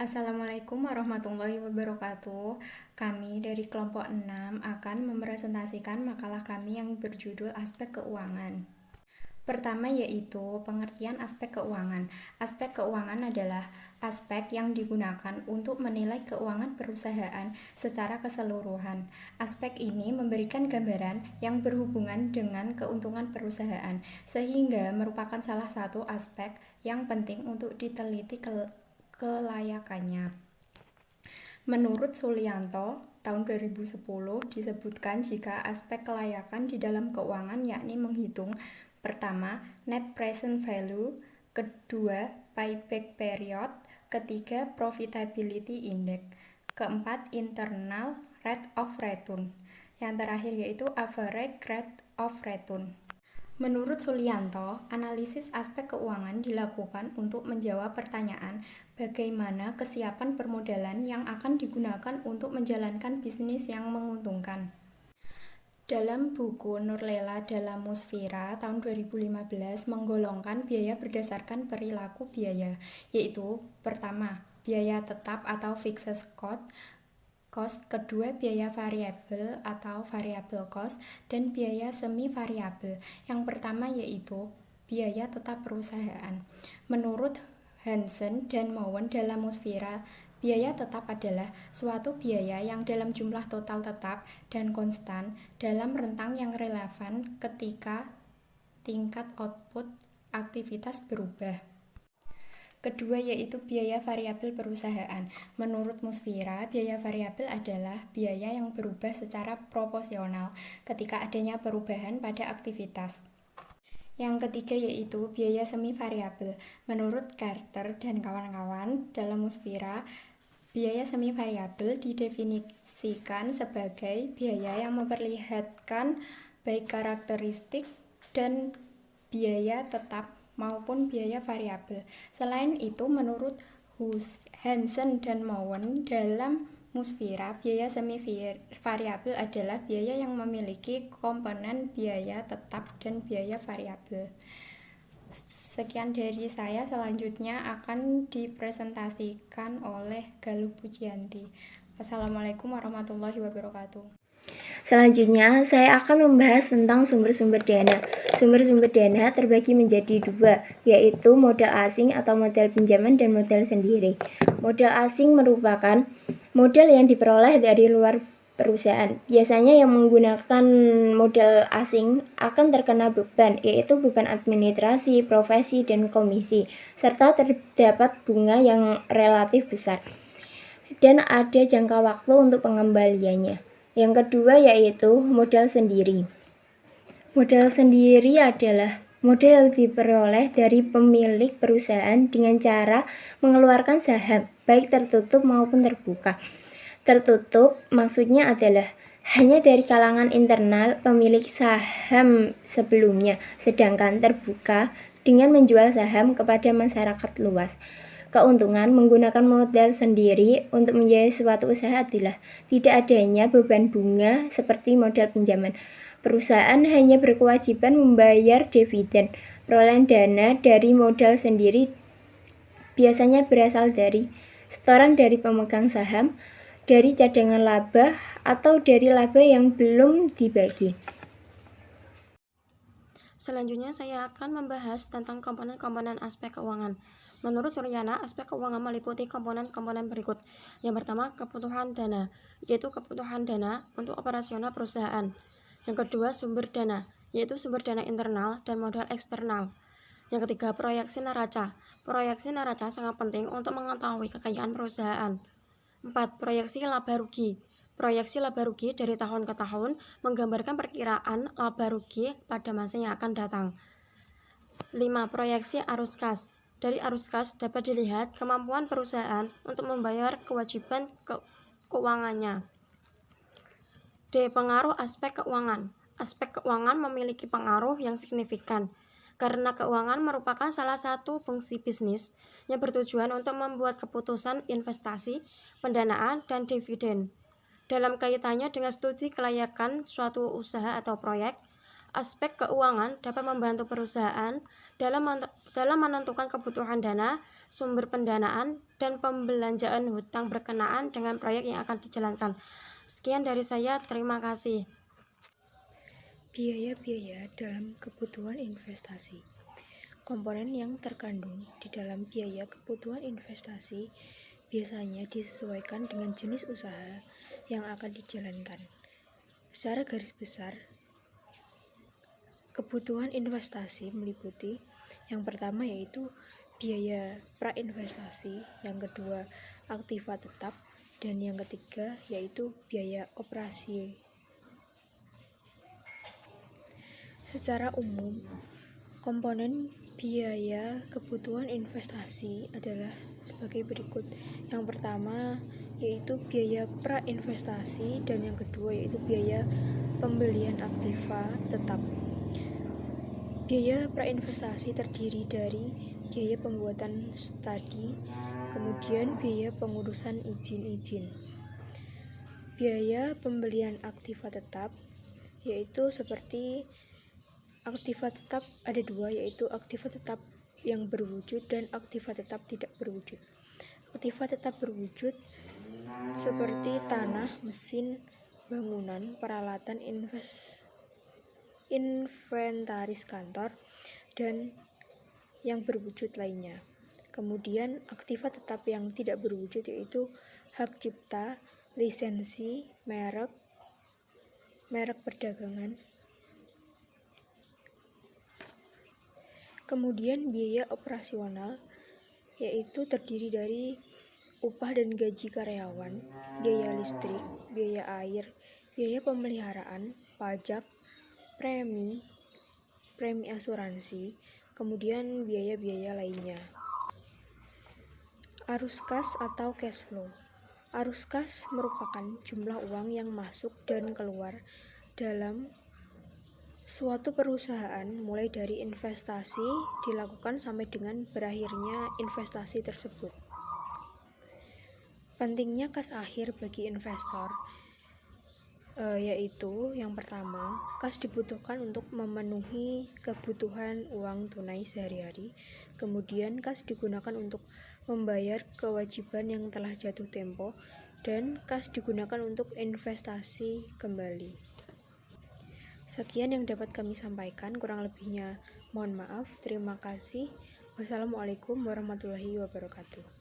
Assalamualaikum warahmatullahi wabarakatuh. Kami dari kelompok 6 akan mempresentasikan makalah kami yang berjudul Aspek Keuangan. Pertama yaitu pengertian aspek keuangan. Aspek keuangan adalah aspek yang digunakan untuk menilai keuangan perusahaan secara keseluruhan. Aspek ini memberikan gambaran yang berhubungan dengan keuntungan perusahaan, sehingga merupakan salah satu aspek yang penting untuk diteliti kelayakannya. Menurut Sulianto, tahun 2010 disebutkan jika aspek kelayakan di dalam keuangan yakni menghitung pertama, net present value, kedua, payback period, ketiga, profitability index, keempat, internal rate of return, yang terakhir yaitu average rate of return. Menurut Sulianto, analisis aspek keuangan dilakukan untuk menjawab pertanyaan bagaimana kesiapan permodalan yang akan digunakan untuk menjalankan bisnis yang menguntungkan. Dalam buku Nurlela Dalamosfera tahun 2015 menggolongkan biaya berdasarkan perilaku biaya, yaitu pertama, biaya tetap atau fixed cost, kedua biaya variabel atau variable cost, dan biaya semi variabel. Yang pertama yaitu biaya tetap perusahaan. Menurut Hansen dan Mowen Dalamosfera, biaya tetap adalah suatu biaya yang dalam jumlah total tetap dan konstan dalam rentang yang relevan ketika tingkat output aktivitas berubah. Kedua yaitu biaya variabel perusahaan. Menurut Musfira, biaya variabel adalah biaya yang berubah secara proporsional ketika adanya perubahan pada aktivitas. Yang ketiga yaitu biaya semi variabel. Menurut Carter dan kawan-kawan dalam Musfira, biaya semi variabel didefinisikan sebagai biaya yang memperlihatkan baik karakteristik dan biaya tetap maupun biaya variabel. Selain itu, menurut Hansen dan Mowen dalam Musfira, biaya semi variabel adalah biaya yang memiliki komponen biaya tetap dan biaya variabel. Sekian dari saya, selanjutnya akan dipresentasikan oleh Galuh Pujianti. Wassalamualaikum warahmatullahi wabarakatuh. Selanjutnya, saya akan membahas tentang sumber-sumber dana. Sumber-sumber dana terbagi menjadi dua, yaitu modal asing atau modal pinjaman dan modal sendiri. Modal asing merupakan modal yang diperoleh dari luar perusahaan. Biasanya yang menggunakan modal asing akan terkena beban, yaitu beban administrasi, profesi, dan komisi, serta terdapat bunga yang relatif besar. Dan ada jangka waktu untuk pengembaliannya. Yang kedua yaitu modal sendiri. Modal sendiri adalah modal yang diperoleh dari pemilik perusahaan dengan cara mengeluarkan saham, baik tertutup maupun terbuka. Tertutup maksudnya adalah hanya dari kalangan internal pemilik saham sebelumnya, sedangkan terbuka dengan menjual saham kepada masyarakat luas. Keuntungan menggunakan modal sendiri untuk membiayai suatu usaha adalah tidak adanya beban bunga seperti modal pinjaman. Perusahaan hanya berkewajiban membayar dividen. Perolehan dana dari modal sendiri biasanya berasal dari setoran dari pemegang saham, dari cadangan laba, atau dari laba yang belum dibagi. Selanjutnya saya akan membahas tentang komponen-komponen aspek keuangan. Menurut Suryana, aspek keuangan meliputi komponen-komponen berikut. Yang pertama, kebutuhan dana, yaitu kebutuhan dana untuk operasional perusahaan. Yang kedua, sumber dana, yaitu sumber dana internal dan modal eksternal. Yang ketiga, proyeksi neraca. Proyeksi neraca sangat penting untuk mengetahui kekayaan perusahaan. 4. Proyeksi laba rugi. Proyeksi laba rugi dari tahun ke tahun menggambarkan perkiraan laba rugi pada masa yang akan datang. 5. Proyeksi arus kas. Dari arus kas dapat dilihat kemampuan perusahaan untuk membayar kewajiban keuangannya. D. Pengaruh aspek keuangan. Aspek keuangan memiliki pengaruh yang signifikan karena keuangan merupakan salah satu fungsi bisnis yang bertujuan untuk membuat keputusan investasi, pendanaan, dan dividen. Dalam kaitannya dengan studi kelayakan suatu usaha atau proyek, aspek keuangan dapat membantu perusahaan dalam menentukan kebutuhan dana, sumber pendanaan, dan pembelanjaan hutang berkenaan dengan proyek yang akan dijalankan. Sekian dari saya, terima kasih. Biaya-biaya dalam kebutuhan investasi. Komponen yang terkandung di dalam biaya kebutuhan investasi biasanya disesuaikan dengan jenis usaha yang akan dijalankan. Secara garis besar, kebutuhan investasi meliputi yang pertama yaitu biaya prainvestasi, yang kedua aktiva tetap, dan yang ketiga yaitu biaya operasi. Secara umum, komponen biaya kebutuhan investasi adalah sebagai berikut. Yang pertama yaitu biaya prainvestasi dan yang kedua yaitu biaya pembelian aktiva tetap. Biaya prainvestasi terdiri dari biaya pembuatan studi, kemudian biaya pengurusan izin-izin. Biaya pembelian aktiva tetap yaitu seperti aktiva tetap ada dua, yaitu aktiva tetap yang berwujud dan aktiva tetap tidak berwujud. Aktiva tetap berwujud seperti tanah, mesin, bangunan, peralatan, inventaris kantor, dan yang berwujud lainnya. Kemudian aktiva tetap yang tidak berwujud yaitu hak cipta, lisensi, merek perdagangan. Kemudian biaya operasional yaitu terdiri dari upah dan gaji karyawan, biaya listrik, biaya air, biaya pemeliharaan, pajak, premi asuransi, kemudian biaya-biaya lainnya. Arus kas atau cash flow. Arus kas merupakan jumlah uang yang masuk dan keluar dalam suatu perusahaan mulai dari investasi dilakukan sampai dengan berakhirnya investasi tersebut. Pentingnya kas akhir bagi investor yaitu yang pertama, kas dibutuhkan untuk memenuhi kebutuhan uang tunai sehari-hari. Kemudian kas digunakan untuk membayar kewajiban yang telah jatuh tempo, dan kas digunakan untuk investasi kembali. Sekian yang dapat kami sampaikan, kurang lebihnya mohon maaf. Terima kasih. Wassalamualaikum warahmatullahi wabarakatuh.